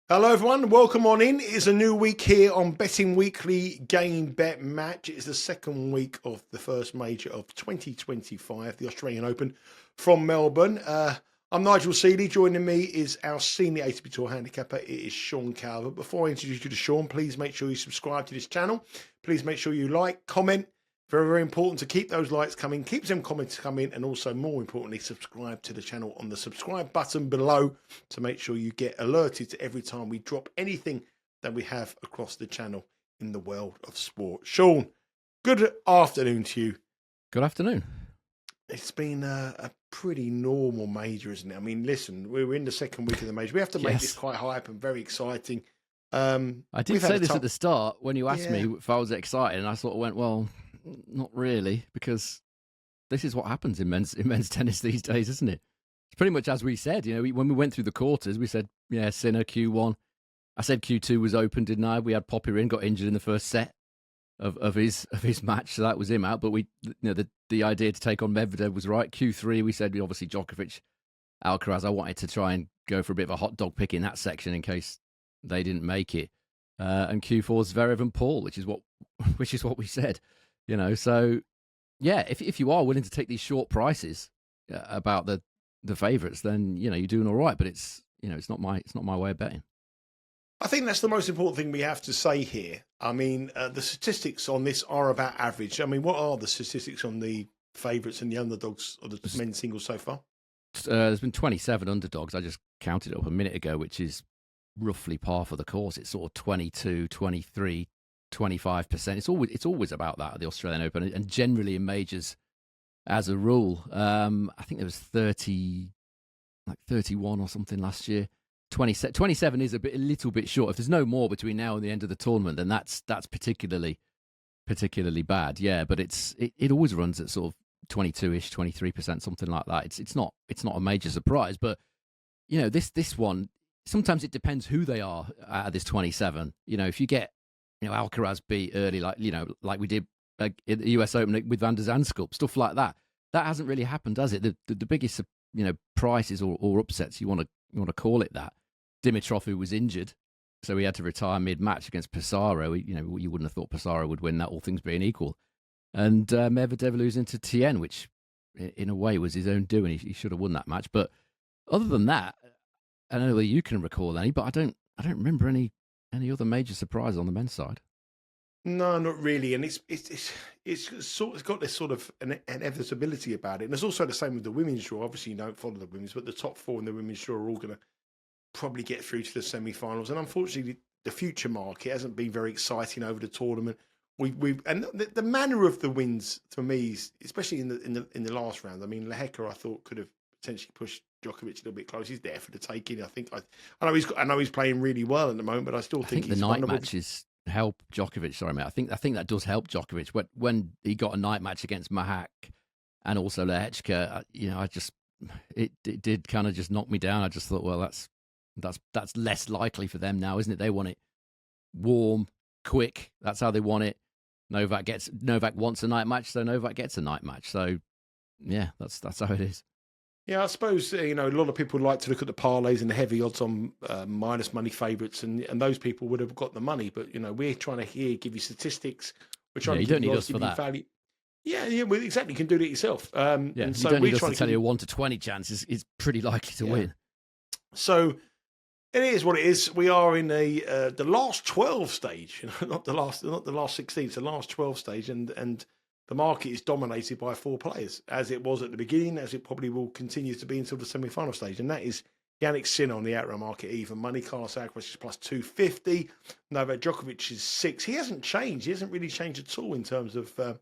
Hello everyone, welcome on in. It's a new week here on Betting Weekly Game Bet Match. It's the second week of the first major of 2025, the Australian Open from Melbourne. I'm Nigel Seeley. Joining me is our senior ATP Tour handicapper. It is Sean Calvert. Before I introduce you to Sean, please make sure you subscribe to this channel. Please make sure you like, comment. Very, very important to keep those likes coming, keep them comments coming, and also, more importantly, subscribe to the channel on the subscribe button below to make sure you get alerted to every time we drop anything that we have across the channel in the world of sport. Sean, good afternoon to you. Good afternoon. It's been a pretty normal major, isn't it? I mean, listen, we're in the second week of the major. We have to make this quite hype and very exciting. I did say this at the start when you asked me if I was excited, and I sort of went, well, not really, because this is what happens in men's tennis these days, isn't it? It's pretty much as we said. You know, when we went through the quarters, we said, yeah, Sinner Q1. I said Q2 was open, didn't I? We had Poppy in, got injured in the first set of his match, so that was him out. But the idea to take on Medvedev was right. Q3, we said obviously Djokovic, Alcaraz. I wanted to try and go for a bit of a hot dog pick in that section in case they didn't make it. And Q4 Zverev and Paul, which is what we said. You know, so yeah, if you are willing to take these short prices about the favourites, then you're doing all right. But it's not my way of betting. I think that's the most important thing we have to say here. I mean, the statistics on this are about average. I mean, what are the statistics on the favourites and the underdogs of the men's singles so far? There's been 27 underdogs. I just counted it up a minute ago, which is roughly par for the course. It's sort of 22, 23, 25%. It's always about that at the Australian Open, and generally in majors as a rule. I think there was 31 or something last year. 27 is a little bit short. If there's no more between now and the end of the tournament, then that's particularly bad. Yeah, but it always runs at sort of 22-ish, 23%, something like that. It's not a major surprise, but this one, sometimes it depends who they are at this 27. If you get Alcaraz beat early, like we did at the US Open with Van der Zandschulp, stuff like that. That hasn't really happened, has it? The biggest prices or upsets, you want to call it that. Dimitrov, who was injured, so he had to retire mid-match against Pissarro. You wouldn't have thought Pissarro would win that, all things being equal. And Medvedev losing to Tien, which in a way was his own doing. He should have won that match. But other than that, I don't know whether you can recall any, but I don't remember any other major surprises on the men's side. No, not really. And it's got this sort of an inevitability about it. And it's also the same with the women's draw. Obviously, you don't follow the women's, but the top four in the women's draw are all going to probably get through to the semi-finals. And unfortunately, the future market hasn't been very exciting over the tournament. The manner of the wins for me, especially in the last round. I mean, Lehecka, I thought could have potentially pushed Djokovic a little bit close. He's there for the taking. I know he's playing really well at the moment, but I think the night matches help Djokovic. Sorry, mate. I think that does help Djokovic when he got a night match against Mahak and also Lehecka. It did kind of just knock me down. I just thought, well, that's less likely for them now, isn't it? They want it warm, quick. That's how they want it. Novak wants a night match, so Novak gets a night match. So yeah, that's how it is. Yeah, I suppose a lot of people like to look at the parlays and the heavy odds on minus money favourites, and those people would have got the money. But we're trying to give you statistics. We're trying to you don't need us for that. Value. Yeah, well, exactly. You can do it yourself. And so you don't need us to tell you a 1 to 20 chance is pretty likely to win. So it is what it is. We are in the last 12 stage, not the last 16. It's the last 12 stage, and the market is dominated by four players, as it was at the beginning, as it probably will continue to be until the semi-final stage. And that is Jannik Sinner on the outright market even money. Carlos Alcaraz is plus 250. Novak Djokovic is 6. He hasn't changed. He hasn't really changed at all in terms of the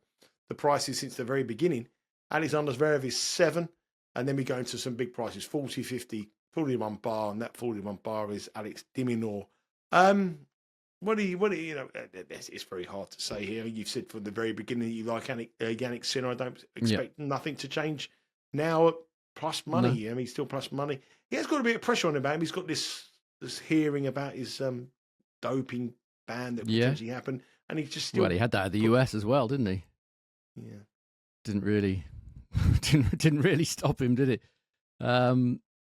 prices since the very beginning. Alexander Zverev is 7. And then we go into some big prices, 40, 50, 41 bar. And that 41 bar is Alex de Minaur. It's very hard to say here. You've said from the very beginning that you like Jannik Sinner. I don't expect nothing to change now at plus money. No. I mean, he's still plus money. He has got a bit of pressure on him about him. He's got this hearing about his doping ban that potentially happened. And he's just still... Well, he had that at the US as well, didn't he? Yeah. Didn't really stop him, did it?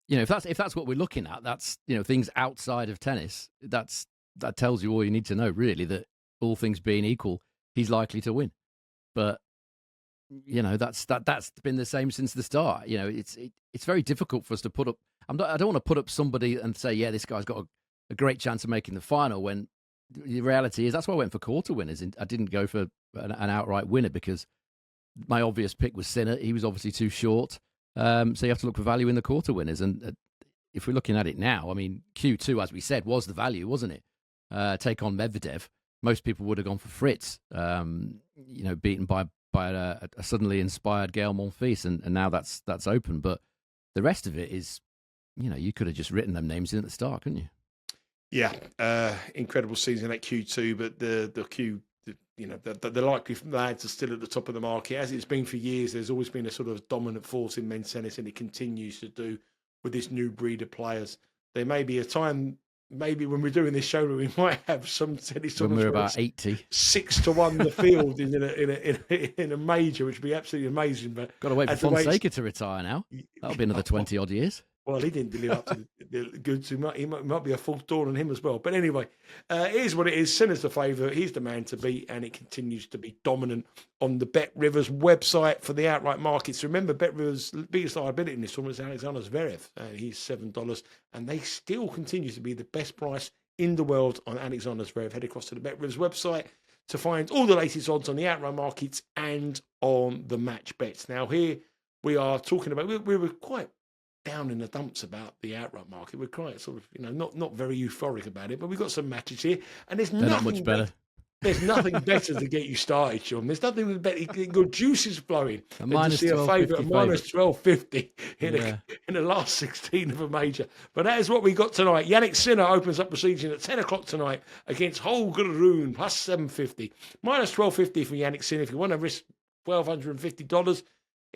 if that's what we're looking at, that's things outside of tennis. That tells you all you need to know, really. That all things being equal, he's likely to win. But that's been the same since the start. It's very difficult for us to put up. I don't want to put up somebody and say, yeah, this guy's got a great chance of making the final. When the reality is, that's why I went for quarter winners. I didn't go for an outright winner because my obvious pick was Sinner. He was obviously too short. So you have to look for value in the quarter winners. And if we're looking at it now, I mean, Q2, as we said, was the value, wasn't it? Take on Medvedev. Most people would have gone for Fritz, beaten by a suddenly inspired Gael Monfils, and now that's open. But the rest of it is, you could have just written them names in at the start, couldn't you? Yeah, incredible season at Q2, but the Q, the likely lads are still at the top of the market, as it's been for years. There's always been a sort of dominant force in men's tennis, and it continues to do with this new breed of players. There may be a time, maybe when we're doing this show, we might have some tennis when we're about 80, 6-1 the field in a major, which would be absolutely amazing. But got to wait for Fonseca to retire now. That'll be another 20 odd years. Well, he didn't live up to the goods. He might be a full dawn on him as well. But anyway, it is what it is. Sinner's the favourite. He's the man to beat, and it continues to be dominant on the Bet Rivers website for the outright markets. Remember, Bet Rivers' biggest liability in this tournament is Alexander Zverev. He's $7, and they still continue to be the best price in the world on Alexander Zverev. Head across to the Bet Rivers website to find all the latest odds on the outright markets and on the match bets. Now, here we are talking about, we were quite down in the dumps about the outright market. We're quite sort of, not very euphoric about it, but we've got some matches here, and there's nothing not much better. There's nothing better to get you started, Sean. There's nothing better. Your juice is flowing. A minus 12.50 minus 12.50 in the last 16 of a major. But that is what we got tonight. Jannik Sinner opens up proceedings at 10 o'clock tonight against Holger Rune, plus 750. Minus 12.50 for Jannik Sinner. If you want to risk $1,250,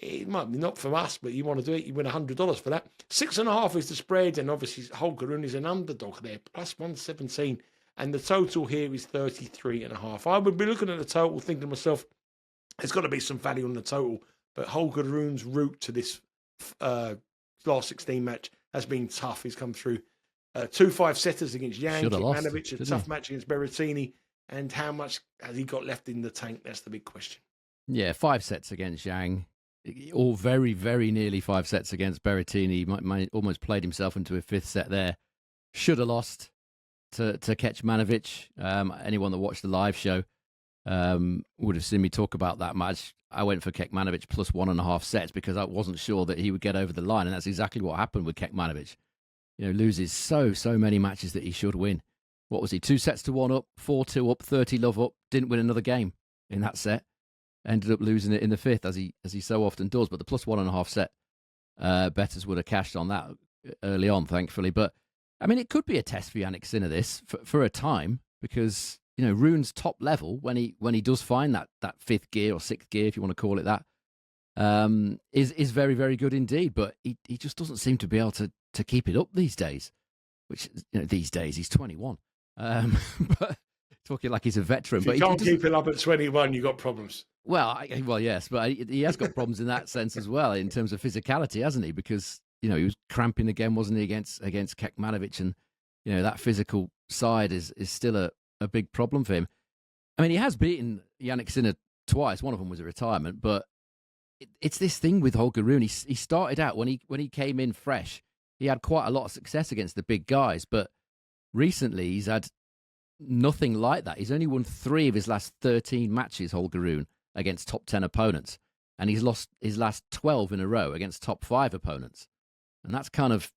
it might be not from us, but you want to do it, you win $100 for that. 6.5 is the spread, and obviously Holger Rune is an underdog there, plus 117. And the total here is 33.5. I would be looking at the total, thinking to myself, there's got to be some value on the total. But Holger Rune's route to this last 16 match has been tough. He's come through 2 5-setters against Jan, Kecmanovic, a tough match against Berrettini. And how much has he got left in the tank? That's the big question. Yeah, 5 sets against Yang. All very, very nearly 5 sets against Berrettini. He almost played himself into a 5th set there. Should have lost to Kecmanovic. Anyone that watched the live show would have seen me talk about that match. I went for Kecmanovic plus 1.5 sets because I wasn't sure that he would get over the line, and that's exactly what happened with Kecmanovic. Loses so many matches that he should win. What was he? 2 sets to 1 up, 4-2 up, 30-love up. Didn't win another game in that set. Ended up losing it in the 5th, as he so often does. But the plus 1.5 set bettors would have cashed on that early on, thankfully. But I mean, it could be a test for Jannik Sinner this for a time, because Rune's top level, when he does find that 5th gear or 6th gear, if you want to call it that, is very, very good indeed. But he just doesn't seem to be able to keep it up these days. Which these days he's 21, but talking like he's a veteran. If you can't keep it up at 21, you've got problems. Well, yes, but he has got problems in that sense as well, in terms of physicality, hasn't he? Because he was cramping again, wasn't he, against Kecmanovic, and that physical side is still a big problem for him. I mean, he has beaten Jannik Sinner twice. One of them was a retirement, but it's this thing with Holger Rune. He started out when he came in fresh. He had quite a lot of success against the big guys, but recently he's had nothing like that. He's only won 3 of his last 13 matches, Holger Rune, against top 10 opponents, and he's lost his last 12 in a row against top 5 opponents. And that's kind of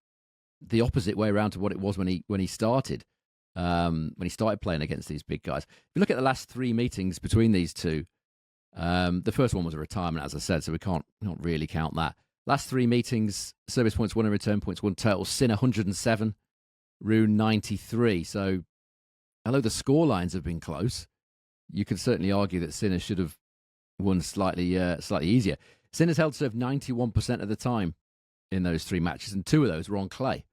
the opposite way around to what it was when he started playing against these big guys. If you look at the last 3 meetings between these two, the first one was a retirement, as I said, so we can't really count that. Last 3 meetings, service points won and return points won total. Sinner 107, Rune 93. So, although the scorelines have been close, you could certainly argue that Sinner should have won slightly easier. Sinner's held serve 91% of the time in those 3 matches, and 2 of those were on clay.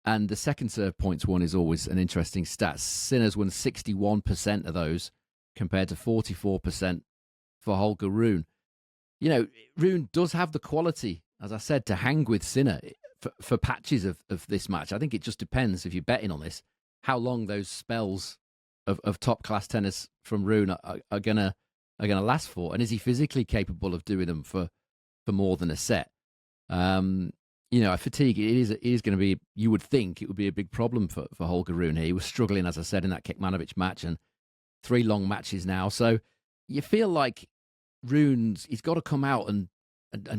And the second serve points won is always an interesting stat. Sinner's won 61% of those, compared to 44% for Holger Rune. Rune does have the quality, as I said, to hang with Sinner. for patches of this match. I think it just depends if you're betting on this, how long those spells of top class tennis from Rune are gonna last for, and is he physically capable of doing them for more than a set? Fatigue it is going to be. You would think it would be a big problem for Holger Rune. He was struggling, as I said, in that Kekmanovic match, and 3 long matches now. So you feel like he's got to come out and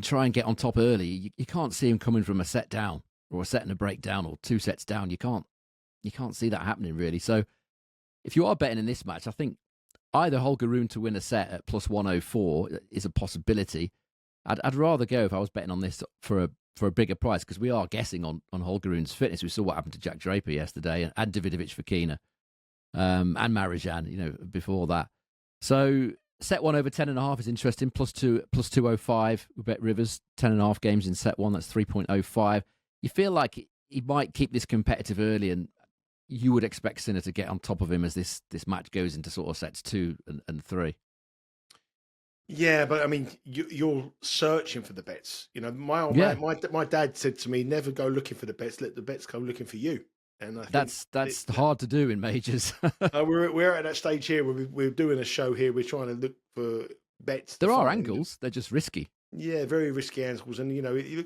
try and get on top early. You can't see him coming from a set down or a set and a break down or 2 sets down. You can't see that happening really. So if you are betting in this match, I think either Holger Rune to win a set at plus 104 is a possibility. I'd rather go, if I was betting on this, for a bigger price, because we are guessing on Holger Rune's fitness. We saw what happened to Jack Draper yesterday, and Davidovich Fokina, and Marijan, before that. So set 1 over 10.5 is interesting. Plus 205. We bet Rivers 10.5 games in set 1. That's 3.05. You feel like he might keep this competitive early, and you would expect Sinner to get on top of him as this match goes into sort of sets 2 and 3. Yeah, but I mean, you're searching for the bets. My my dad said to me, "Never go looking for the bets. Let the bets go looking for you." And I think that's hard to do in majors. We're at that stage here where we're doing a show here. We're trying to look for bets. There are angles. They're just risky. Yeah, very risky angles. And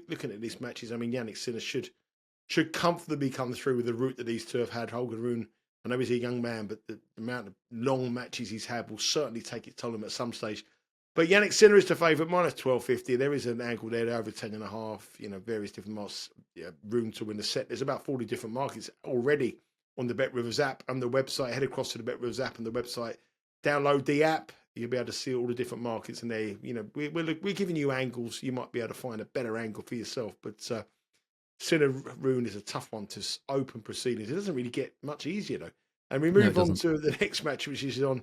looking at these matches, I mean, Jannik Sinner should comfortably come through with the route that these two have had. Holger Rune, I know he's a young man, but the amount of long matches he's had will certainly take its toll on him at some stage. But Jannik Sinner is the favourite, minus 1250. There is an angle there over 10.5. Various different marks. Rune to win the set. There's about 40 different markets already on the Bet Rivers app and the website. Head across to the Bet Rivers app and the website. Download the app. You'll be able to see all the different markets in there. We're giving you angles. You might be able to find a better angle for yourself. But Sinner Rune is a tough one to open proceedings. It doesn't really get much easier though. And we move on to the next match, which is on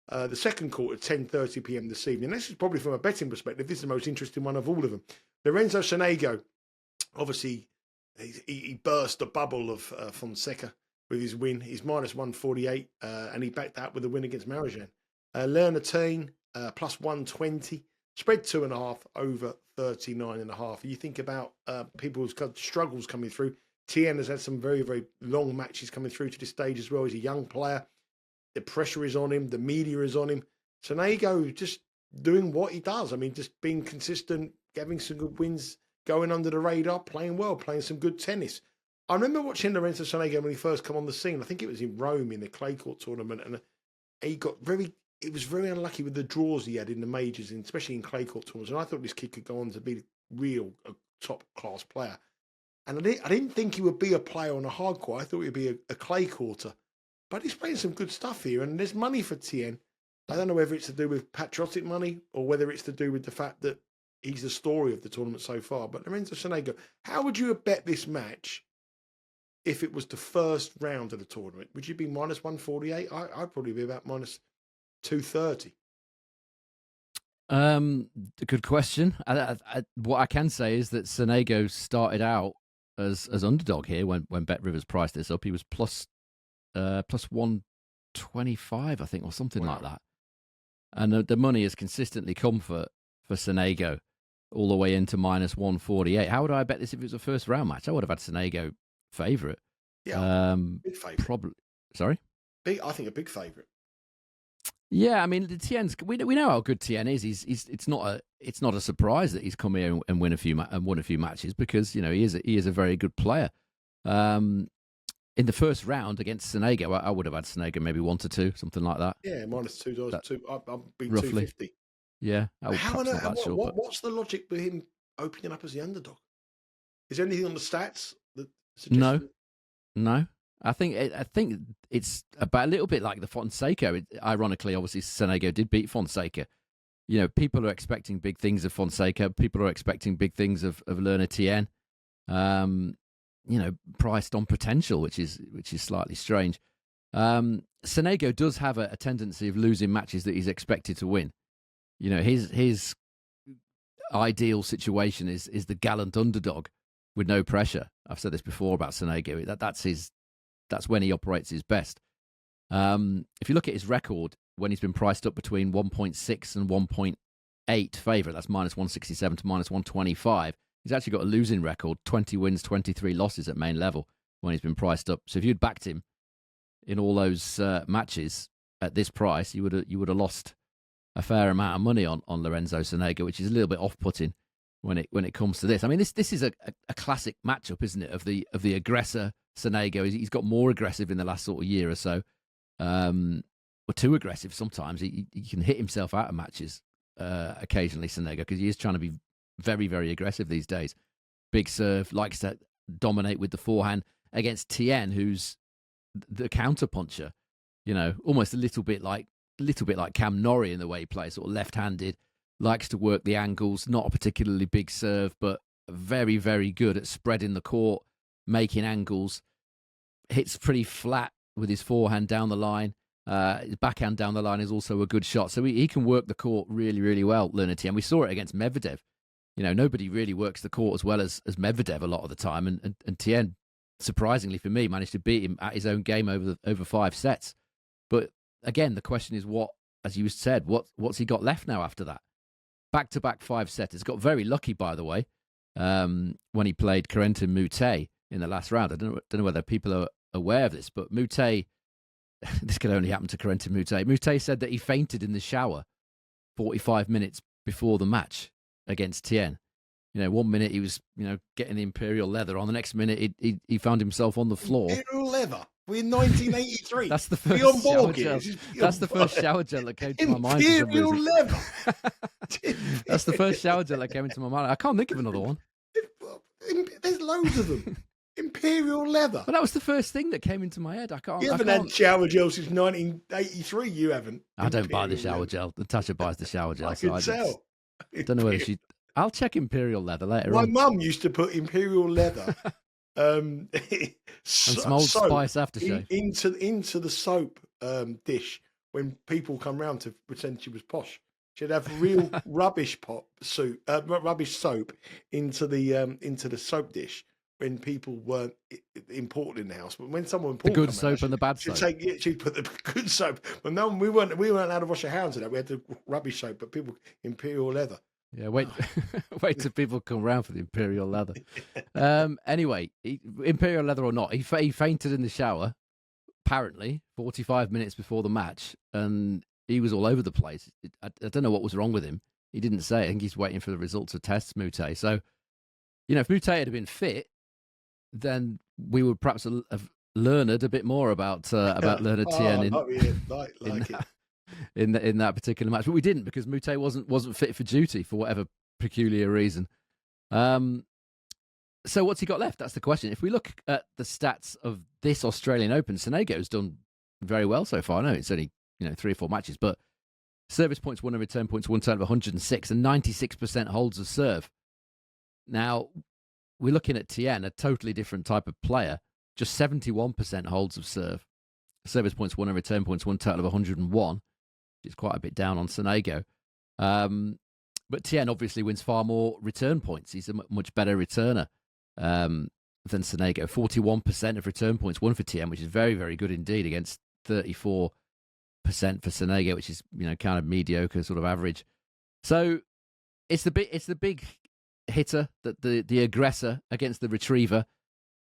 the second quarter, 10:30 p.m. this evening. This is probably, from a betting perspective, this is the most interesting one of all of them. Lorenzo Sonego, obviously, he burst the bubble of Fonseca with his win. He's minus 148, and he backed that with a win against Marijan. Tien, plus 120, spread 2.5 over 39.5. You think about people's struggles coming through. Tien has had some very, very long matches coming through to this stage as well. He's a young player. The pressure is on him. The media is on him. Sonego just doing what he does. I mean, just being consistent, having some good wins, going under the radar, playing well, playing some good tennis. I remember watching Lorenzo Sonego when he first come on the scene. I think it was in Rome in the clay court tournament, and he was very unlucky with the draws he had in the majors, especially in clay court tournaments. And I thought this kid could go on to be a top class player. And I didn't think he would be a player on a hard court. I thought he'd be a clay courter. But he's playing some good stuff here, and there's money for Tien. I don't know whether it's to do with patriotic money or whether it's to do with the fact that he's the story of the tournament so far. But Lorenzo Sonego, how would you have bet this match if it was the first round of the tournament? Would you be minus 148? I'd probably be about minus 230. Good question. What I can say is that Sonego started out as underdog here when Bet Rivers priced this up. He was plus 125, I think, or something like that. And the money has consistently come for Sonego all the way into minus 148. How would I bet this if it was a first round match? I would have had Sonego favourite. Yeah, big favourite. Probably. Sorry? I think a big favourite. Yeah, I mean, the Tien's. We know how good Tien is. It's not a surprise that he's come here and won a few matches, because he is a very good player. In the first round against Sonego, I would have had Sonego maybe 1-2, something like that. Yeah, minus $2. I'll be roughly 250. Yeah, what's the logic with him opening up as the underdog? Is there anything on the stats that suggests? No. I think it's about a little bit like the Fonseca. Ironically, obviously, Sonego did beat Fonseca. People are expecting big things of Fonseca. People are expecting big things of Lerner Tien. Priced on potential, which is slightly strange. Sonego does have a tendency of losing matches that he's expected to win. His ideal situation is the gallant underdog with no pressure. I've said this before about Sonego. That's when he operates his best. If you look at his record, when he's been priced up between 1.6 and 1.8 favourite, that's minus 167 to minus 125. He's actually got a losing record, 20 wins, 23 losses at main level when he's been priced up. So if you'd backed him in all those matches at this price, you would have lost a fair amount of money on Lorenzo Sonego, which is a little bit off-putting when it comes to this. I mean, this is a classic matchup, isn't it, of the aggressor Sonego. He's got more aggressive in the last sort of year or so, or too aggressive sometimes. He can hit himself out of matches occasionally, Sonego, because he is trying to be very, very aggressive these days. Big serve, likes to dominate with the forehand against Tien, who's the counter-puncher, almost a little bit like Cam Norrie in the way he plays, sort of left-handed, likes to work the angles, not a particularly big serve, but very, very good at spreading the court, making angles, hits pretty flat with his forehand down the line. His backhand down the line is also a good shot. So he can work the court really, really well, Leonard Tien. We saw it against Medvedev. Nobody really works the court as well as Medvedev a lot of the time. And Tien, surprisingly for me, managed to beat him at his own game over 5 sets. But again, the question is what, as you said, what's he got left now after that? Back-to-back 5-setters. Got very lucky, by the way, when he played Corentin Moutet in the last round. I don't know whether people are aware of this, but Moutet, this could only happen to Corentin Moutet. Moutet said that he fainted in the shower 45 minutes before the match against Tien. 1 minute he was, getting the imperial leather on. The next minute he found himself on the floor. Imperial leather? We're in 1983. That's the first shower gel. That's the first shower gel that came to my mind. Imperial leather. That's the first shower gel that came into my mind. I can't think of another one. There's loads of them. Imperial leather. But that was the first thing that came into my head. You haven't had shower gel since 1983. You haven't. I don't buy the shower gel. Natasha buys the shower gel. I can tell. I don't know whether she. I'll check Imperial leather later My on. mum used to put Imperial leather and some Old Spice aftershave into the soap dish when people come round to pretend she was posh. She'd have real rubbish soap into the soap dish when people weren't important in the house. But when someone important, the good soap and the bad soap, she'd put the good soap. But no, we weren't allowed to wash our hands with that. We had the rubbish soap, but people Imperial leather. Yeah, wait till people come round for the Imperial leather. Anyway, Imperial leather or not, he fainted in the shower, apparently, 45 minutes before the match, and he was all over the place. I don't know what was wrong with him. He didn't say. I think he's waiting for the results of tests, Moutet. So, if Moutet had been fit, then we would perhaps have learned a bit more about Leonard Tien in that particular match, but we didn't because Moutet wasn't fit for duty for whatever peculiar reason. So what's he got left? That's the question. If we look at the stats of this Australian Open, Sonego's done very well so far. I know it's only 3 or 4 matches, but service points won and return points won, total of 106 and 96% holds of serve. Now we're looking at Tien, a totally different type of player. Just 71% holds of serve. Service points won and return points won, total of 101. It's quite a bit down on Sonego. But Tien obviously wins far more return points. He's a much better returner than Sonego. 41% of return points won for Tien, which is very, very good indeed, against 34% for Sonego, which is kind of mediocre, sort of average. So it's the big hitter, the aggressor against the retriever.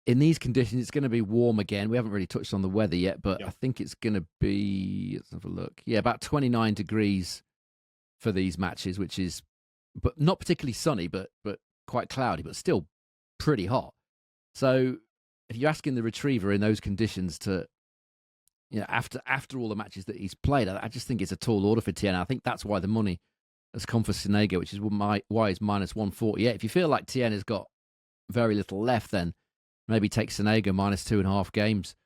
In these conditions, it's going to be warm again. We haven't really touched on the weather yet, but I think it's going to be, let's have a look. Yeah, about 29 degrees for these matches, which is but not particularly sunny, but quite cloudy, but still pretty hot. So if you're asking the retriever in those conditions to, after all the matches that he's played, I just think it's a tall order for Tien. I think that's why the money has come for Sonego, which is why it's minus 148. If you feel like Tien has got very little left, then maybe take Sonego minus 2.5 games,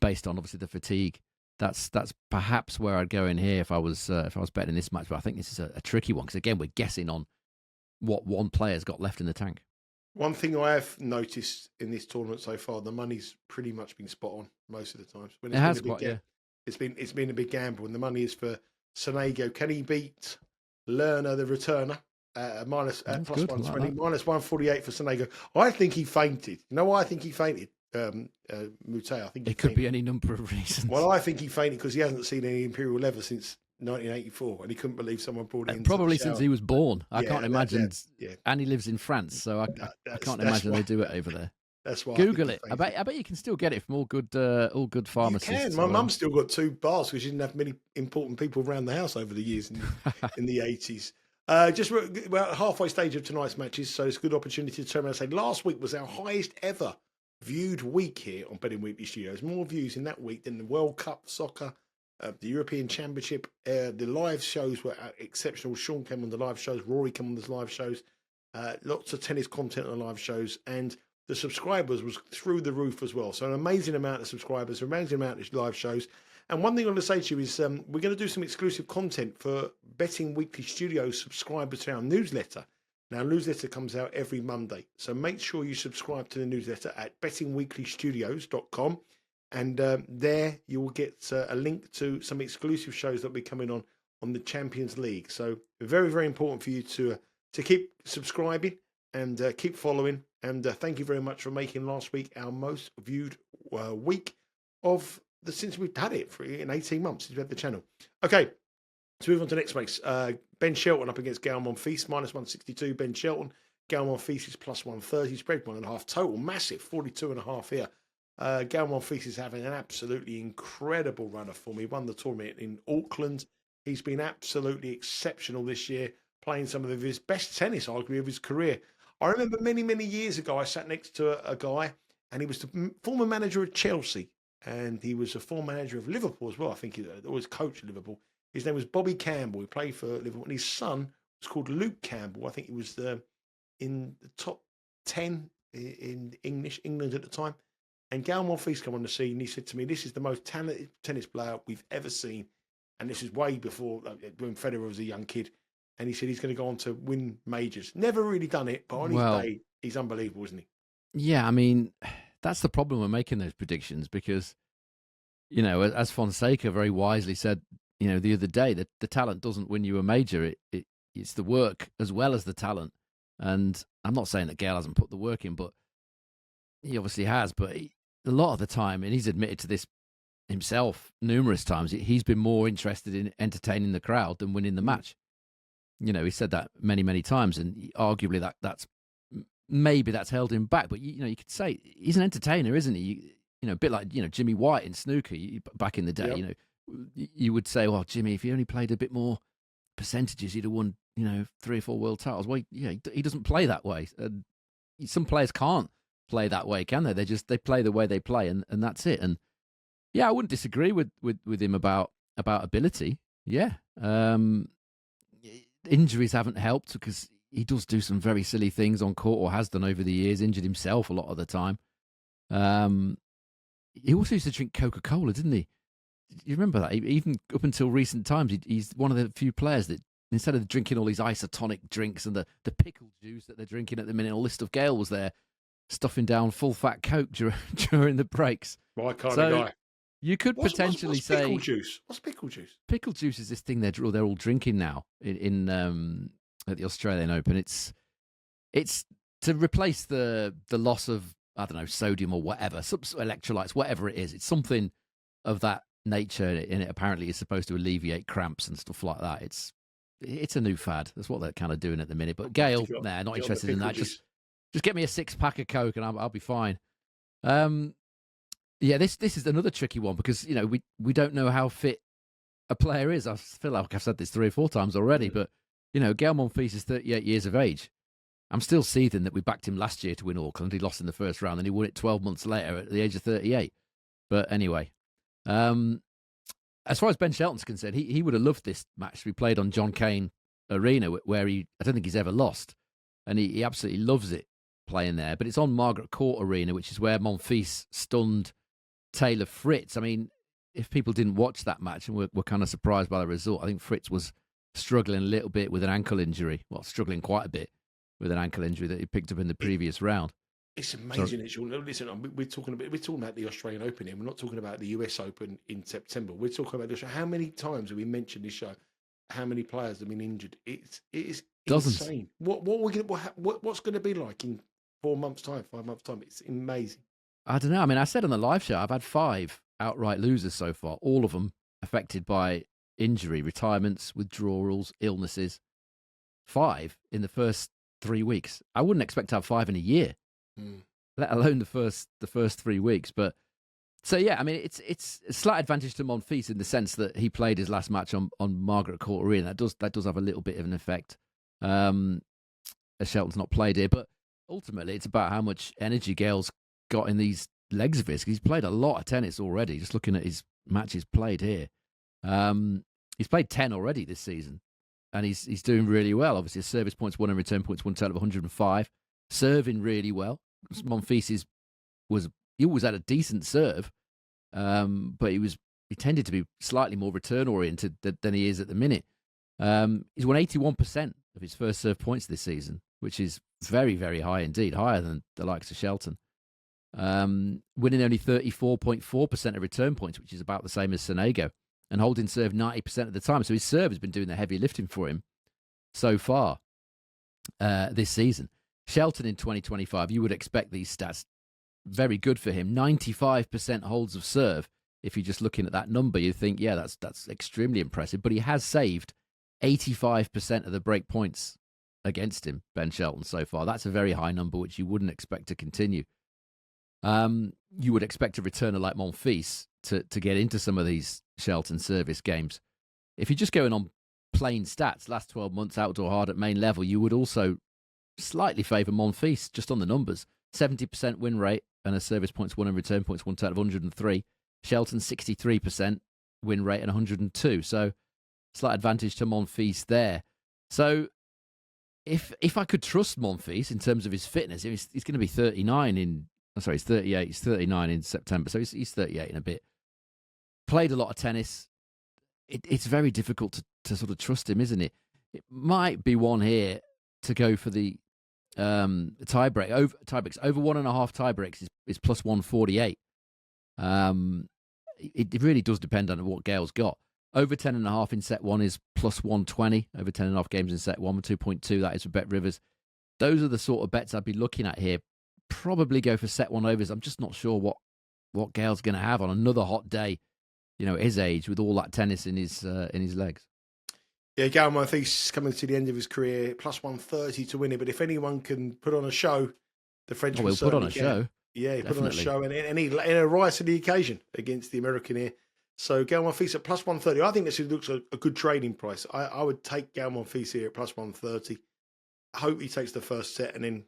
based on obviously the fatigue. That's perhaps where I'd go in here if I was betting this match. But I think this is a tricky one because again we're guessing on what one player's got left in the tank. One thing I have noticed in this tournament so far, the money's pretty much been spot on most of the times. When it's been a big gamble, and the money is for Sonego. Can he beat Lerner, the returner? Plus good. 120, minus 148 for Sonego. I think he fainted. You know why I think he fainted? Moutet. I think it could be any number of reasons. Well, I think he fainted because he hasn't seen any Imperial leather since 1984, and he couldn't believe someone brought it into Probably the since shower. he was born. I Yeah, can't imagine. yeah. And he lives in France, so I can't imagine why, they do it over there. That's why. Google it. I bet you can still get it from all good pharmacists. You can. My mum's still got 2 bars because she didn't have many important people around the house over the years in the 80s. We're at halfway stage of tonight's matches, so it's a good opportunity to turn around and say last week was our highest ever viewed week here on Betting Weekly Studios. More views in that week than the World Cup soccer, the European Championship. The live shows were exceptional. Sean came on the live shows. Rory came on the live shows. Lots of tennis content on the live shows. And the subscribers was through the roof as well. So an amazing amount of subscribers, an amazing amount of live shows. And one thing I'm going to say to you is we're going to do some exclusive content for Betting Weekly Studios subscribers to our newsletter. Now, our newsletter comes out every Monday. So make sure you subscribe to the newsletter at bettingweeklystudios.com. And there you will get a link to some exclusive shows that will be coming on the Champions League. So very, very important for you to keep subscribing and keep following. And thank you very much for making last week our most viewed week since we've had it in 18 months since we had the channel. Okay, let's move on to the next race. Ben Shelton up against Gael Monfils, -162. Ben Shelton. Gael Monfils is +130. Spread 1.5 total. Massive, 42.5 here. Gael Monfils is having an absolutely incredible runner for me. He won the tournament in Auckland. He's been absolutely exceptional this year, playing some of his best tennis, arguably, of his career. I remember many, many years ago, I sat next to a guy, and he was the former manager of Chelsea, and he was a former manager of Liverpool as well. I think he was coach at Liverpool. His name was Bobby Campbell. He played for Liverpool, and his son was called Luke Campbell. I think he was in the top 10 in England at the time. And Gael Monfils came on the scene, and he said to me, "This is the most talented tennis player we've ever seen." And this is way before when Federer was a young kid. And he said he's going to go on to win majors. Never really done it, but on his day, he's unbelievable, isn't he? Yeah, I mean, that's the problem with making those predictions because, as Fonseca very wisely said, the other day, that the talent doesn't win you a major. It's the work as well as the talent. And I'm not saying that Gael hasn't put the work in, but he obviously has. But a lot of the time, and he's admitted to this himself numerous times, he's been more interested in entertaining the crowd than winning the match. He said that many, many times, and arguably that's maybe that's held him back. But you could say he's an entertainer, isn't he? A bit like Jimmy White in snooker back in the day. Yep. You would say, well, Jimmy, if he only played a bit more percentages, he'd have won 3 or 4 world titles. Well, he doesn't play that way. Some players can't play that way, can they? They play the way they play, and that's it. And yeah, I wouldn't disagree with him about ability. Yeah. Injuries haven't helped because he does do some very silly things on court, or has done over the years, injured himself a lot of the time. He also used to drink Coca-Cola, didn't he? You remember that? Even up until recent times, he's one of the few players that, instead of drinking all these isotonic drinks and the pickle juice that they're drinking at the minute, a list of Gael was there stuffing down full-fat Coke during the breaks. My kind of guy. You could potentially what's say pickle juice. What's pickle juice? Pickle juice is this thing they're all drinking now in at the Australian Open. It's to replace the loss of, I don't know, sodium or whatever, some electrolytes, whatever it is. It's something of that nature, and it apparently is supposed to alleviate cramps and stuff like that. It's a new fad. That's what they're kind of doing at the minute. But Gael, not interested in that. Just get me a 6-pack of Coke and I'll be fine. Yeah, this is another tricky one because we don't know how fit a player is. I feel like I've said this 3 or 4 times already, but Gael Monfils is 38 years of age. I'm still seething that we backed him last year to win Auckland. He lost in the first round, and he won it 12 months later at the age of 38. But anyway, as far as Ben Shelton's concerned, he would have loved this match to be played on John Cain Arena, where I don't think he's ever lost, and he absolutely loves it playing there. But it's on Margaret Court Arena, which is where Monfils stunned Taylor Fritz. I mean, if people didn't watch that match and were kind of surprised by the result, I think Fritz was struggling a little bit with an ankle injury. Well, struggling quite a bit with an ankle injury that he picked up in the previous round. It's amazing. Listen, we're talking about the Australian Open here. We're not talking about the US Open in September. We're talking about the show. How many times have we mentioned this show? How many players have been injured? It is insane. What's going to be like in 4 months' time, 5 months' time? It's amazing. I don't know. I mean, I said on the live show, I've had 5 outright losers so far, all of them affected by injury, retirements, withdrawals, illnesses. 5 in the first 3 weeks. I wouldn't expect to have 5 in a year, let alone the first 3 weeks. But so yeah, I mean, it's a slight advantage to Monfils in the sense that he played his last match on Margaret Court Arena. That does have a little bit of an effect. As Shelton's not played here, but ultimately it's about how much energy Gael's got in these legs of his. He's played a lot of tennis already. Just looking at his matches played here, he's played 10 already this season, and he's doing really well. Obviously, his service points won and return points won, total of 105. Serving really well. Monfils was at a decent serve, but he tended to be slightly more return oriented than he is at the minute. He's won 81% of his first serve points this season, which is very, very high indeed, higher than the likes of Shelton. Winning only 34.4% of return points, which is about the same as Sonego, and holding serve 90% of the time. So his serve has been doing the heavy lifting for him so far this season. Shelton in 2025, you would expect these stats very good for him. 95% holds of serve. If you're just looking at that number, you think, yeah, that's extremely impressive. But he has saved 85% of the break points against him, Ben Shelton, so far. That's a very high number, which you wouldn't expect to continue. You would expect a returner like Monfils to get into some of these Shelton service games. If you're just going on plain stats, last 12 months outdoor hard at main level, you would also slightly favour Monfils just on the numbers. 70% win rate and a service points won and return points won total of 103. Shelton 63% win rate and 102. So slight advantage to Monfils there. So if I could trust Monfils in terms of his fitness, he's going to be 39 in... Sorry, he's 38. He's 39 in September, so he's 38 in a bit. Played a lot of tennis. It's very difficult to sort of trust him, isn't it? It might be one here to go for the tiebreak. Tiebreaks over 1.5 tiebreaks is plus 148. It really does depend on what Gael's got. Over 10.5 in set 1 is plus 120. Over 10.5 games in set 1, 2.2. That is for Bet Rivers. Those are the sort of bets I'd be looking at here. Probably go for set 1 overs. I'm just not sure what Gael's going to have on another hot day, at his age with all that tennis in his legs. Yeah, Gael Monfils coming to the end of his career, plus 130 to win it. But if anyone can put on a show, the French will put on a show. Yeah, he put on a show and he rise to the occasion against the American here. So Gael Monfils at plus 130. I think this looks a good trading price. I would take Gael Monfils here at plus 130. I hope he takes the first set and then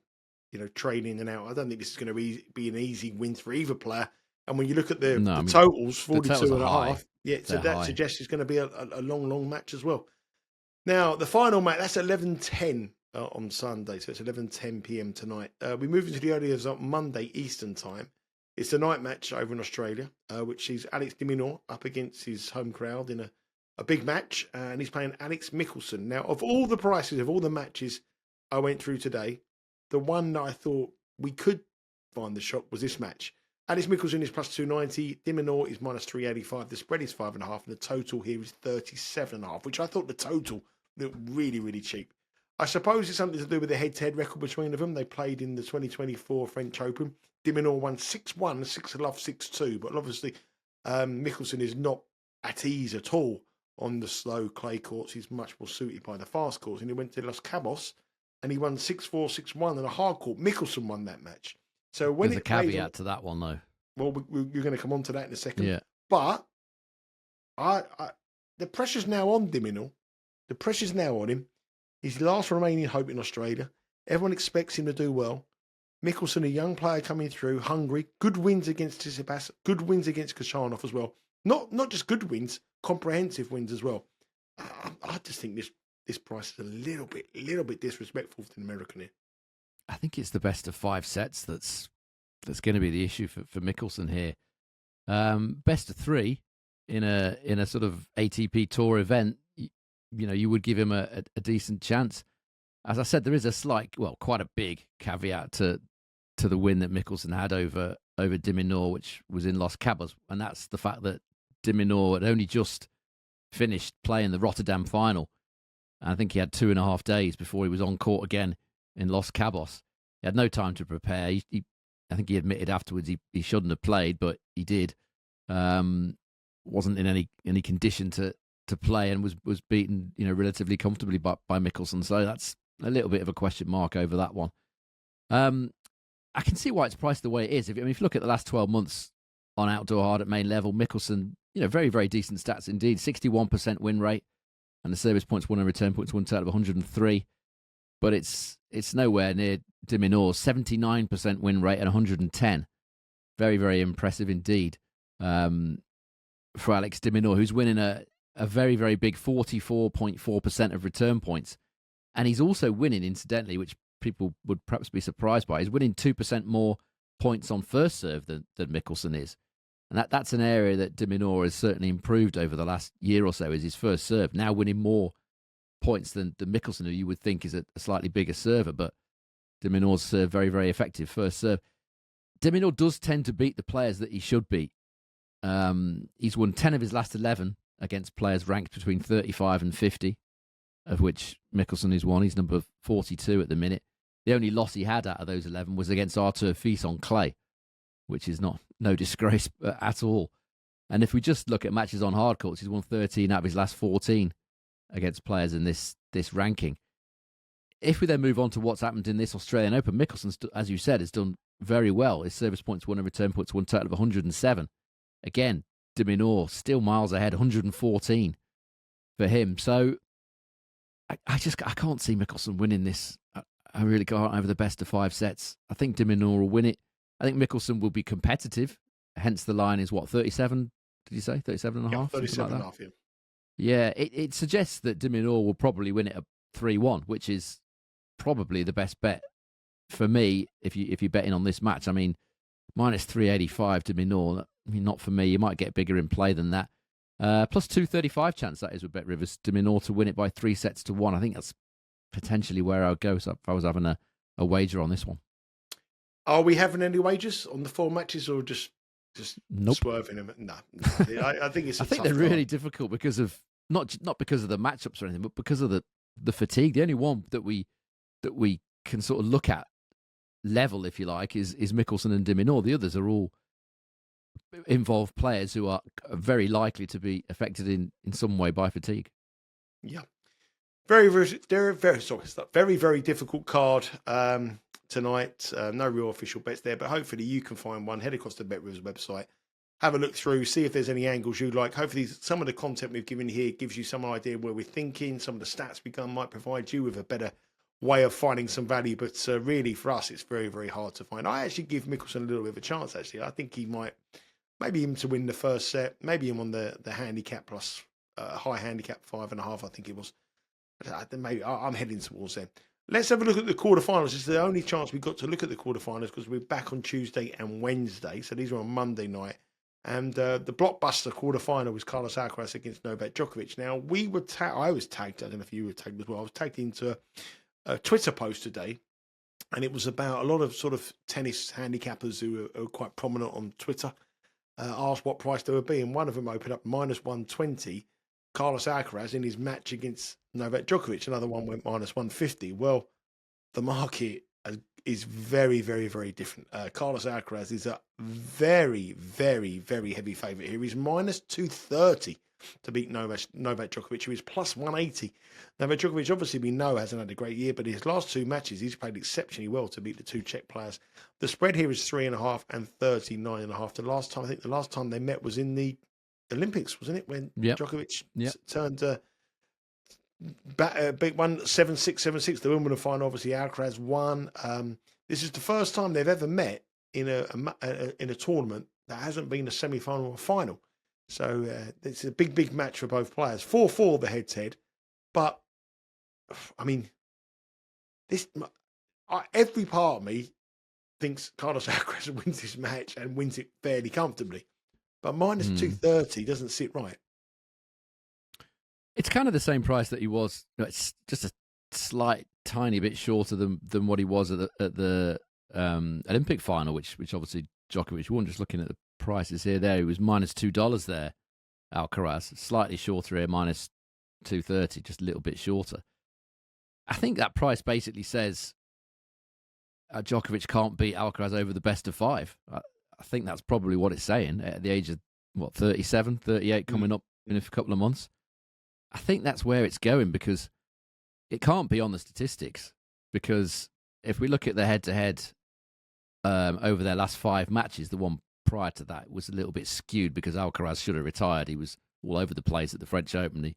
trade in and out. I don't think this is going to be an easy win for either player. And when you look at the totals, 42 and a half, so that suggests it's going to be a long match as well. Now, the final match, that's 11:10 on Sunday, so it's 11:10 p.m. tonight. We move into the early hours on Monday Eastern time. It's a night match over in Australia, which is Alex de Minaur up against his home crowd in a big match, and he's playing Alex Michelsen. Now, of all the prices, of all the matches I went through today, the one that I thought we could find the shop was this match. Alex Michelsen is plus 290. De Minaur is minus 385. The spread is 5.5. And the total here is 37.5, which I thought the total looked really, really cheap. I suppose it's something to do with the head-to-head record between them. They played in the 2024 French Open. De Minaur won 6-1, 6-love, 6-2. But obviously, Michelsen is not at ease at all on the slow clay courts. He's much more suited by the fast courts. And he went to Los Cabos and he won 6-4, 6-1 on a hard court. Michelsen won that match. So when there's a caveat to that one, though. Well, you're going to come on to that in a second. Yeah. But the pressure's now on de Minaur. The pressure's now on him. He's the last remaining hope in Australia. Everyone expects him to do well. Michelsen, a young player coming through, hungry. Good wins against Tsitsipas. Good wins against Khachanov as well. Not just good wins, comprehensive wins as well. I just think this price is a little bit disrespectful to the American here. I think it's the best of 5 sets that's going to be the issue for Michelsen here. Best of 3 in a sort of ATP Tour event, you would give him a decent chance. As I said, there is quite a big caveat to the win that Michelsen had over de Minaur, which was in Los Cabos, and that's the fact that de Minaur had only just finished playing the Rotterdam final. And I think he had 2.5 days before he was on court again in Los Cabos. He had no time to prepare. I think he admitted afterwards he shouldn't have played, but he did. Wasn't in any condition to to play and was beaten, relatively comfortably by Michelsen. So that's a little bit of a question mark over that one. I can see why it's priced the way it is. If you look at the last 12 months on outdoor hard at main level, Michelsen, very, very decent stats indeed. 61% win rate and the service points won and return points won total of 103. But it's nowhere near de Minaur's 79% win rate and 110. Very, very impressive indeed for Alex de Minaur, who's winning a very, very big 44.4% of return points. And he's also winning, incidentally, which people would perhaps be surprised by, he's winning 2% more points on first serve than Michelsen is. And that's an area that de Minaur has certainly improved over the last year or so, is his first serve, now winning more points than Michelsen, who you would think is a slightly bigger server, but de Minaur's serve very, very effective first serve. De Minaur does tend to beat the players that he should beat. He's won 10 of his last 11 against players ranked between 35 and 50, of which Michelsen is one. He's number 42 at the minute. The only loss he had out of those 11 was against Artur Fils on clay, which is no disgrace at all. And if we just look at matches on hard courts, he's won 13 out of his last 14 against players in this ranking. If we then move on to what's happened in this Australian Open, Michelsen, as you said, has done very well. His service points won and return points won total of 107. Again, de Minaur still miles ahead, 114 for him. So I can't see Michelsen winning this. I really can't over the best of 5 sets. I think de Minaur will win it. I think Michelsen will be competitive. Hence the line is what, 37? Did you say 37 and a half? 37 and a half, yeah. Yeah, it suggests that de Minaur will probably win it at 3-1, which is probably the best bet for me if you're betting on this match. I mean, minus 385 de Minaur. I mean, not for me. You might get bigger in play than that. Plus 235 chance that is with Bet Rivers. de Minaur to win it by 3 sets to 1. I think that's potentially where I'll go. So if I was having a wager on this one. Are we having any wagers on the 4 matches or just Nope. swerving them? No. I think it's. I think they're really difficult because of not because of the matchups or anything, but because of the fatigue. The only one that we can sort of look at level, if you like, is Michelsen and de Minaur. The others are all involved players who are very likely to be affected in some way by fatigue. Yeah. Very, very difficult card tonight. No real official bets there, but hopefully you can find one. Head across to BetRivers website, have a look through, see if there's any angles you like. Hopefully some of the content we've given here gives you some idea where we're thinking. Some of the stats we've done might provide you with a better way of finding some value, but really for us it's very, very hard to find. I actually give Michelsen a little bit of a chance, actually. I think he might, maybe him to win the first set, maybe him on the handicap plus high handicap 5.5, I think it was. Maybe I'm heading towards them. Let's have a look at the quarterfinals. It's the only chance we got to look at the quarterfinals because we're back on Tuesday and Wednesday. So these are on Monday night. And the blockbuster quarterfinal was Carlos Alcaraz against Novak Djokovic. Now, I was tagged, I don't know if you were tagged as well. I was tagged into a Twitter post today. And it was about a lot of sort of tennis handicappers who are quite prominent on Twitter. Asked what price they would be. And one of them opened up minus 120. Carlos Alcaraz in his match against Novak Djokovic. Another one went minus 150. Well, the market is very, very, very different. Carlos Alcaraz is a very, very, very heavy favourite here. He's minus 230 to beat Novak Djokovic, who is plus 180. Novak Djokovic, obviously, we know hasn't had a great year, but his last 2 matches, he's played exceptionally well to beat the 2 Czech players. The spread here is 3.5 and 39.5. The last time they met was in the Olympics, wasn't it? When Djokovic turned big one 7-6, 7-6. The Wimbledon final, obviously, Alcaraz won. This is the first time they've ever met in a tournament that hasn't been a semi-final or final. So it's a big match for both players. 4-4 the head-to-head, but I mean, every part of me thinks Carlos Alcaraz wins this match and wins it fairly comfortably. But minus 230 doesn't sit right. It's kind of the same price that he was. It's just a slight, tiny bit shorter than what he was at the Olympic final, which obviously Djokovic won. Just looking at the prices here, he was minus $2 there. Alcaraz slightly shorter here, minus 230, just a little bit shorter. I think that price basically says Djokovic can't beat Alcaraz over the best of 5. I think that's probably what it's saying at the age of, 37, 38 coming up in a couple of months. I think that's where it's going, because it can't be on the statistics. Because if we look at the head-to-head over their last 5 matches, the one prior to that was a little bit skewed because Alcaraz should have retired. He was all over the place at the French Open. He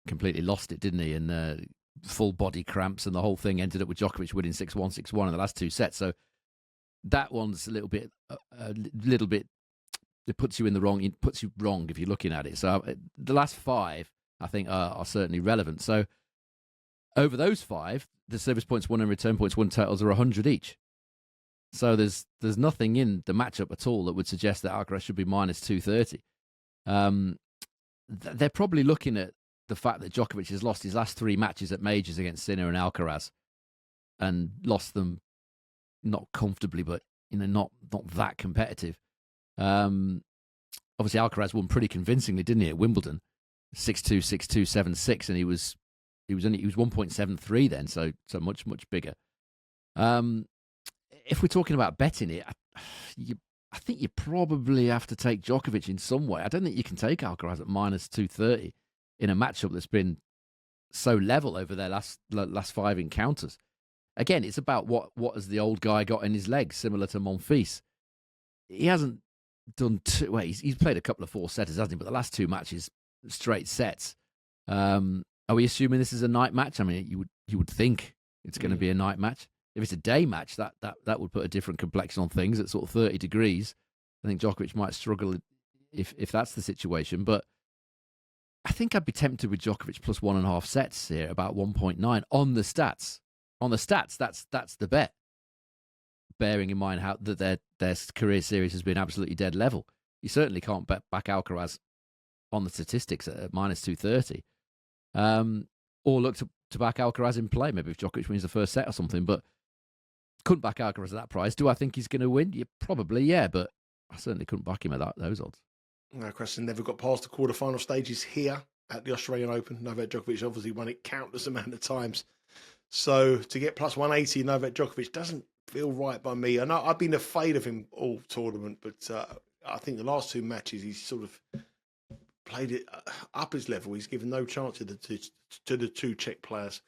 completely lost it, didn't he? And full body cramps, and the whole thing ended up with Djokovic winning 6-1, 6-1 in the last 2 sets. So that one's a little bit. It puts you in the wrong. It puts you wrong if you're looking at it. So the last 5, I think, are certainly relevant. So over those 5, the service points won and return points won totals are 100 each. So there's nothing in the matchup at all that would suggest that Alcaraz should be minus 230. They're probably looking at the fact that Djokovic has lost his last 3 matches at majors against Sinner and Alcaraz, and lost them not comfortably, but not that competitive. Obviously, Alcaraz won pretty convincingly, didn't he, at Wimbledon, 6-2, 6-2, 7-6, and he was 1.73 then, so much bigger. If we're talking about betting it, I think you probably have to take Djokovic in some way. I don't think you can take Alcaraz at minus 230 in a matchup that's been so level over their last 5 encounters. Again, it's about what has the old guy got in his legs, similar to Monfils. He hasn't done too well. He's played a couple of 4-setters, hasn't he? But the last 2 matches, straight sets. Are we assuming this is a night match? I mean, you would think it's going to be a night match. If it's a day match, that would put a different complexion on things at sort of 30 degrees. I think Djokovic might struggle if that's the situation. But I think I'd be tempted with Djokovic plus 1.5 sets here, about 1.9 on the stats. On the stats, that's the bet. Bearing in mind how that their career series has been absolutely dead level. You certainly can't bet back Alcaraz on the statistics at minus 230. Or look to back Alcaraz in play, maybe if Djokovic wins the first set or something. But couldn't back Alcaraz at that price. Do I think he's going to win? Yeah, probably, yeah, but I certainly couldn't back him at those odds. No question, never got past the quarterfinal stages here at the Australian Open. Novak Djokovic obviously won it countless amount of times. So to get plus 180, Novak Djokovic doesn't feel right by me. I know I've been afraid of him all tournament, but I think the last 2 matches he's sort of played it up his level. He's given no chance to the 2 Czech players.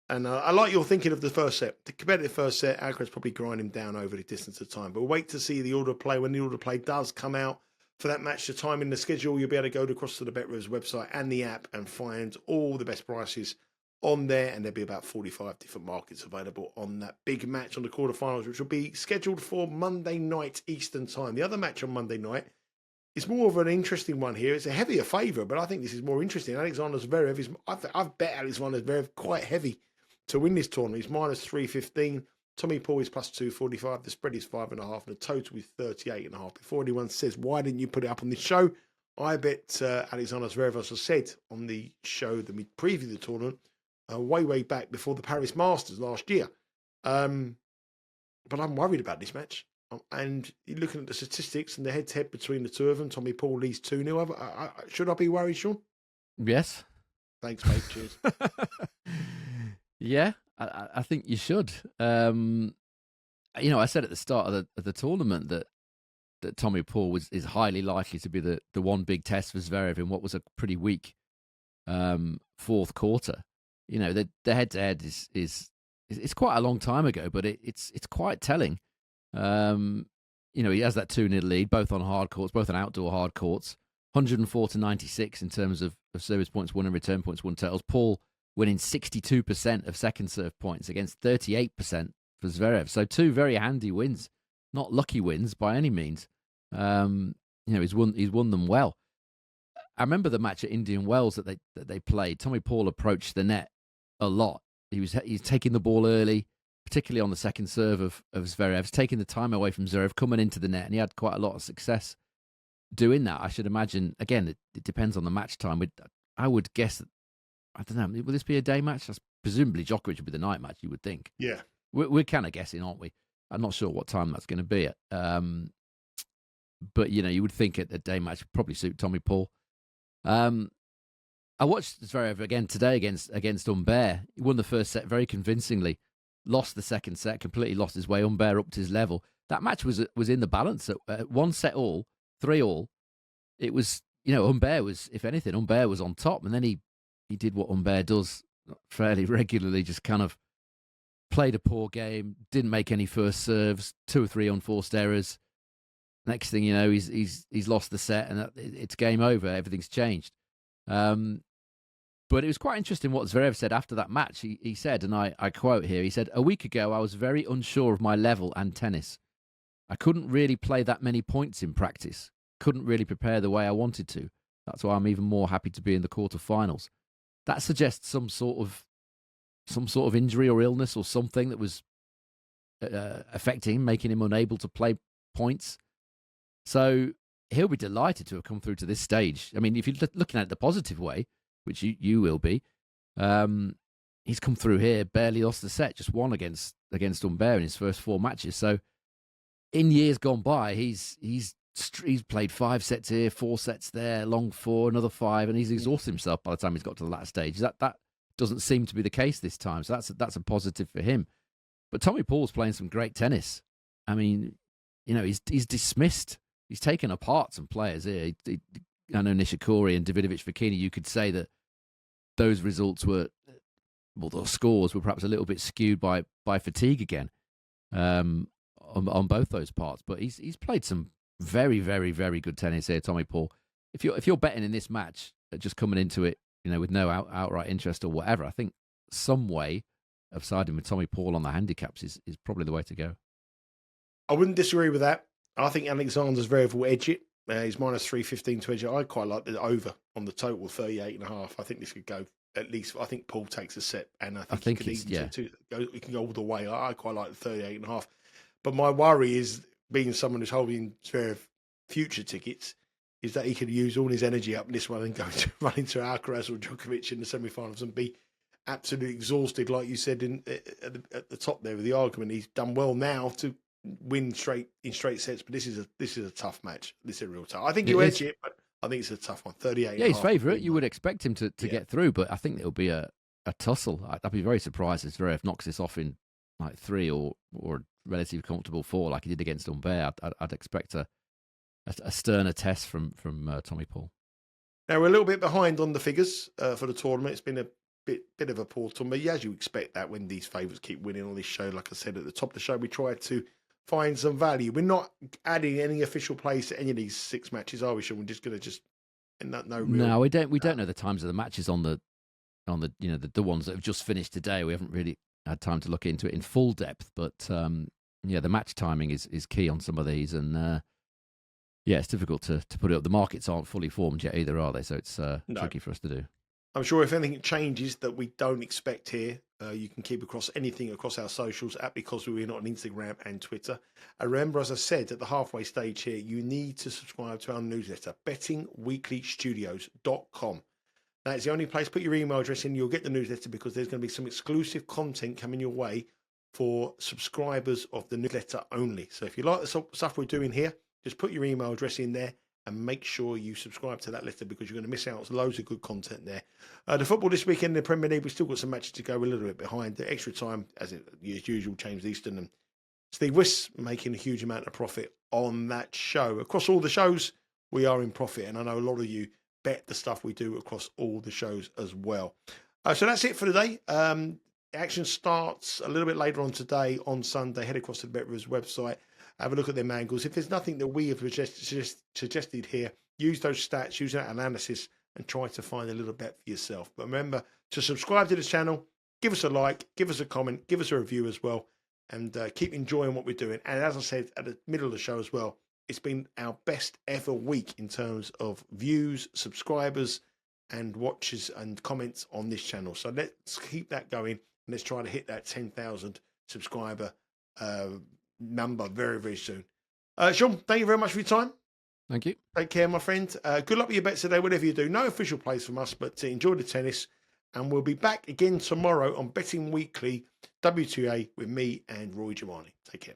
And I like your thinking of the first set. The competitive first set, Alcaraz probably grind him down over the distance of time. But wait to see the order of play. When the order of play does come out for that match, the time in the schedule, you'll be able to go across to the BetRivers website and the app and find all the best prices on there. And there'll be about 45 different markets available on that big match on the quarterfinals, which will be scheduled for Monday night Eastern time. The other match on Monday night is more of an interesting one here. It's a heavier favourite, but I think this is more interesting. Alexander Zverev is. I've bet Alexander Zverev quite heavy to win this tournament. He's minus 315. Tommy Paul is plus 245. The spread is 5.5, and the total is 38.5. Before anyone says, why didn't you put it up on this show? I bet Alexander Zverev, as I said on the show that we previewed the tournament, way back before the Paris Masters last year. But I'm worried about this match. And you're looking at the statistics and the head-to-head between the two of them. Tommy Paul leads 2-0. Should I be worried, Sean? Yes. Thanks, mate. Cheers. Yeah, I think you should. I said at the start of the tournament that Tommy Paul is highly likely to be the one big test for Zverev in what was a pretty weak 4th quarter. The head-to-head is quite a long time ago, but it's quite telling. He has that 2-0 lead, both on hard courts, both on outdoor hard courts, 104-96 in terms of service points won and return points won totals. Paul winning 62% of second serve points against 38% for Zverev. So 2 very handy wins, not lucky wins by any means. He's won them well. I remember the match at Indian Wells that they played. Tommy Paul approached the net a lot. He's taking the ball early, particularly on the second serve of Zverev, taking the time away from Zverev, coming into the net, and he had quite a lot of success doing that. I should imagine, again, it depends on the match time. I would guess that, I don't know, will this be a day match? Presumably Djokovic would be the night match, you would think. Yeah. We're kind of guessing, aren't we? I'm not sure what time that's going to be at. But, you would think a day match would probably suit Tommy Paul. I watched Zverev again today against Humbert. He won the first set very convincingly, lost the second set, completely lost his way. Humbert upped his level. That match was in the balance at 1 set all, 3 all. It was, Humbert was, if anything, Humbert was on top, and then he did what Humbert does fairly regularly, just kind of played a poor game, didn't make any first serves, 2 or 3 unforced errors. Next thing you know, he's lost the set, and it's game over. Everything's changed. But it was quite interesting what Zverev said after that match. He said, and I quote here, he said, "A week ago, I was very unsure of my level and tennis. I couldn't really play that many points in practice. Couldn't really prepare the way I wanted to. That's why I'm even more happy to be in the quarterfinals." That suggests some sort of injury or illness or something that was affecting him, making him unable to play points. So he'll be delighted to have come through to this stage. I mean, if you're looking at it the positive way, which you will be, he's come through here, barely lost the set, just won against Humbert in his first 4 matches. So in years gone by, he's played 5 sets here, 4 sets there, long 4, another 5, and he's exhausted himself by the time he's got to the latter stage. That doesn't seem to be the case this time, so that's a positive for him. But Tommy Paul's playing some great tennis. I mean, he's dismissed. He's taken apart some players here. I know Nishikori and Davidovich Fokina, you could say that those results were, well, the scores were perhaps a little bit skewed by fatigue again on both those parts. But he's played some very, very, very good tennis here, Tommy Paul. If you're betting in this match, just coming into it, with no outright interest or whatever, I think some way of siding with Tommy Paul on the handicaps is probably the way to go. I wouldn't disagree with that. I think Alexander Zverev will edge it. He's minus 315 to edge it. I quite like the over on the total, 38.5. I think this could go at least. I think Paul takes a set, and I think he can go all the way. I quite like the 38.5. But my worry is, being someone who's holding Zverev future tickets, is that he could use all his energy up in this one and go to run into Alcaraz or Djokovic in the semi-finals and be absolutely exhausted, like you said at the top there with the argument. He's done well now to win straight sets, but this is a tough match. This is a real tough. I think he'll edge it, but I think it's a tough one. 38. Yeah, he's favourite. You would expect him to get through, but I think it'll be a tussle. I'd be very surprised if Zverev knocks this off in like 3 or a relatively comfortable 4, like he did against Humbert. I'd expect a sterner test from Tommy Paul. Now we're a little bit behind on the figures for the tournament. It's been a bit of a poor tournament, as you expect that when these favourites keep winning on this show. Like I said at the top of the show, we try to find some value. We're not adding any official plays to any of these 6 matches, are we, Sean? We're just going to No, we don't know the times of the matches on the the ones that have just finished today. We haven't really had time to look into it in full depth, but the match timing is key on some of these, and it's difficult to put it up. The markets aren't fully formed yet either, are they? So it's tricky for us to do. I'm sure if anything changes that we don't expect here, you can keep anything across our socials at Because We're on Instagram and Twitter. And remember, as I said, at the halfway stage here, you need to subscribe to our newsletter, bettingweeklystudios.com. That's the only place. Put your email address in, you'll get the newsletter, because there's going to be some exclusive content coming your way for subscribers of the newsletter only. So if you like the stuff we're doing here, just put your email address in there and make sure you subscribe to that letter, because you're going to miss out on loads of good content there. The football this weekend in the Premier League, we've still got some matches to go, a little bit behind. The extra time, as usual, James Easton and Steve Wiss making a huge amount of profit on that show. Across all the shows, we are in profit, and I know a lot of you bet the stuff we do across all the shows as well. So that's it for today. Action starts a little bit later on today, on Sunday. Head across to the BetRivers website. Have a look at them angles. If there's nothing that we have suggested here, use those stats, use that analysis, and try to find a little bet for yourself. But remember to subscribe to this channel, give us a like, give us a comment, give us a review as well, and keep enjoying what we're doing. And as I said at the middle of the show as well, it's been our best ever week in terms of views, subscribers, and watches and comments on this channel. So let's keep that going, and let's try to hit that 10,000 subscriber number very, very soon. Sean, thank you very much for your time. Thank you. Take care, my friend. Good luck with your bets today, whatever you do. No official plays from us, but enjoy the tennis. And we'll be back again tomorrow on Betting Weekly WTA with me and Roy Giovanni. Take care.